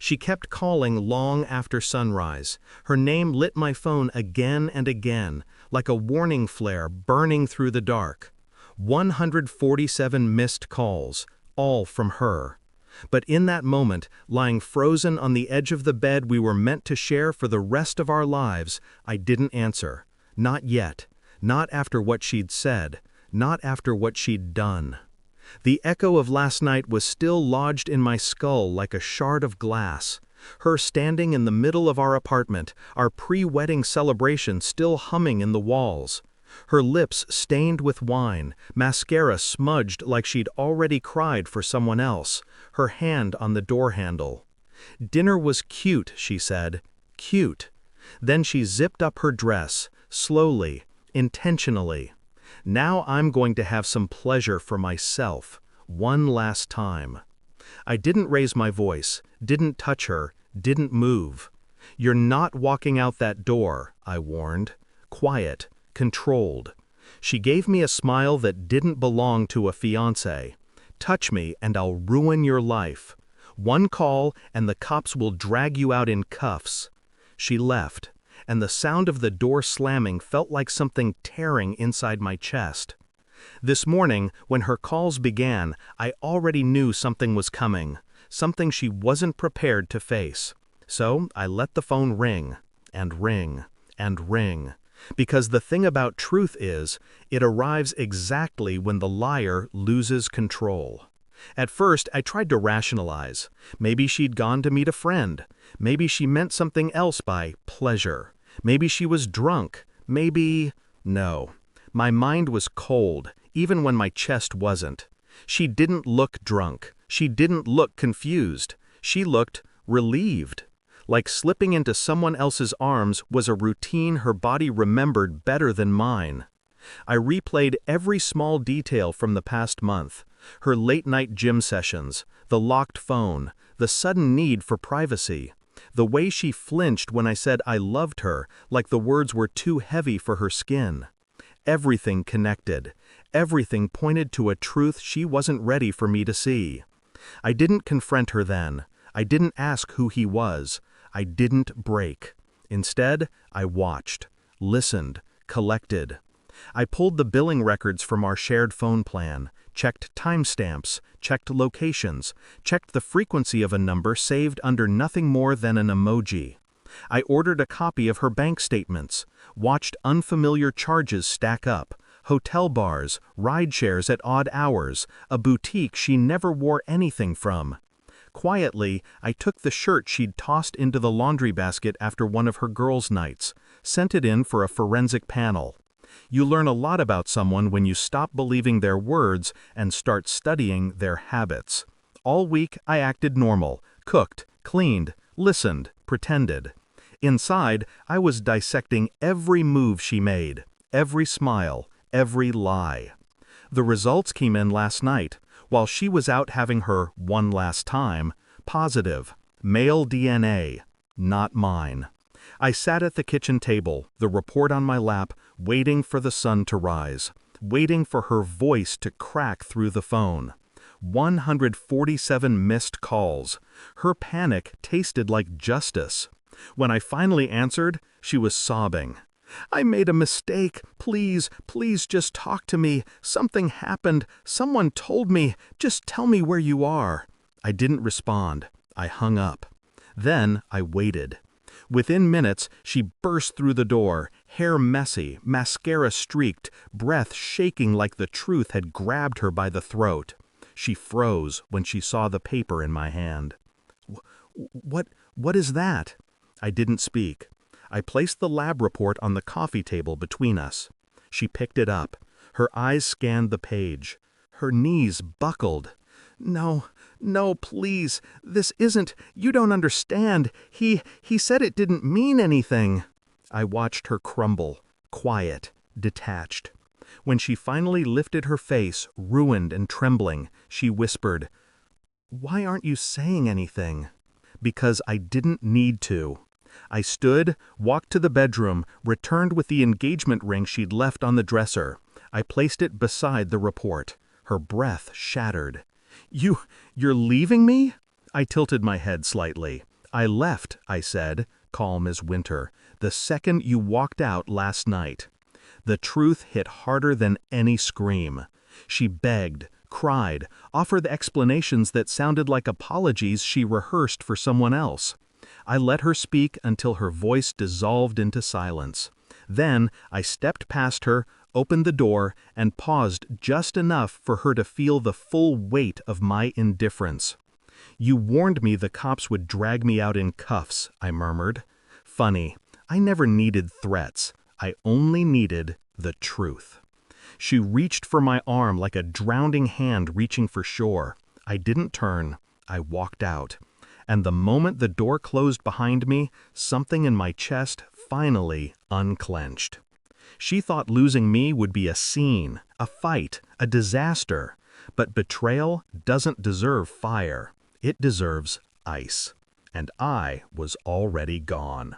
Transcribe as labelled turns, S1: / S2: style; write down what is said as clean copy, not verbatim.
S1: She kept calling long after sunrise. Her name lit my phone again and again, like a warning flare burning through the dark. 147 missed calls, all from her. But in that moment, lying frozen on the edge of the bed we were meant to share for the rest of our lives, I didn't answer. Not yet. Not after what she'd said. Not after what she'd done. The echo of last night was still lodged in my skull like a shard of glass. Her standing in the middle of our apartment, our pre-wedding celebration still humming in the walls. Her lips stained with wine, mascara smudged like she'd already cried for someone else, her hand on the door handle. "Dinner was cute," she said. "Cute." Then she zipped up her dress, slowly, intentionally. "Now I'm going to have some pleasure for myself, one last time." I didn't raise my voice, didn't touch her, didn't move. "You're not walking out that door," I warned. Quiet, controlled. She gave me a smile that didn't belong to a fiancé. "Touch me and I'll ruin your life. One call and the cops will drag you out in cuffs." She left, and the sound of the door slamming felt like something tearing inside my chest. This morning, when her calls began, I already knew something was coming, something she wasn't prepared to face. So I let the phone ring, and ring, and ring. Because the thing about truth is, it arrives exactly when the liar loses control. At first, I tried to rationalize. Maybe she'd gone to meet a friend. Maybe she meant something else by pleasure. Maybe she was drunk. Maybe... No. My mind was cold, even when my chest wasn't. She didn't look drunk. She didn't look confused. She looked relieved. Like slipping into someone else's arms was a routine her body remembered better than mine. I replayed every small detail from the past month. Her late-night gym sessions, the locked phone, the sudden need for privacy, the way she flinched when I said I loved her, like the words were too heavy for her skin. Everything connected. Everything pointed to a truth she wasn't ready for me to see. I didn't confront her then. I didn't ask who he was. I didn't break. Instead, I watched, listened, collected. I pulled the billing records from our shared phone plan, checked timestamps, checked locations, checked the frequency of a number saved under nothing more than an emoji. I ordered a copy of her bank statements, watched unfamiliar charges stack up, hotel bars, ride shares at odd hours, a boutique she never wore anything from. Quietly, I took the shirt she'd tossed into the laundry basket after one of her girls' nights, sent it in for a forensic panel. You learn a lot about someone when you stop believing their words and start studying their habits. All week, I acted normal, cooked, cleaned, listened, pretended. Inside, I was dissecting every move she made, every smile, every lie. The results came in last night. While she was out having her one last time, positive, male DNA, not mine. I sat at the kitchen table, the report on my lap, waiting for the sun to rise, waiting for her voice to crack through the phone. 147 missed calls. Her panic tasted like justice. When I finally answered, she was sobbing. "I made a mistake. Please, please just talk to me. Something happened. Someone told me. Just tell me where you are." I didn't respond. I hung up. Then I waited. Within minutes, she burst through the door, hair messy, mascara streaked, breath shaking like the truth had grabbed her by the throat. She froze when she saw the paper in my hand. What is that?" I didn't speak. I placed the lab report on the coffee table between us. She picked it up. Her eyes scanned the page. Her knees buckled. No, please. This isn't. You don't understand. He said it didn't mean anything." I watched her crumble, quiet, detached. When she finally lifted her face, ruined and trembling, she whispered, "Why aren't you saying anything?" Because I didn't need to. I stood, walked to the bedroom, returned with the engagement ring she'd left on the dresser. I placed it beside the report. Her breath shattered. You're leaving me?" I tilted my head slightly. I left, I said, calm as winter, the second you walked out last night. The truth hit harder than any scream. She begged, cried, offered explanations that sounded like apologies she rehearsed for someone else. I let her speak until her voice dissolved into silence. Then I stepped past her, opened the door, and paused just enough for her to feel the full weight of my indifference. "You warned me the cops would drag me out in cuffs," I murmured. Funny, I never needed threats. I only needed the truth. She reached for my arm like a drowning hand reaching for shore. I didn't turn. I walked out. And the moment the door closed behind me, something in my chest finally unclenched. She thought losing me would be a scene, a fight, a disaster. But betrayal doesn't deserve fire. It deserves ice. And I was already gone.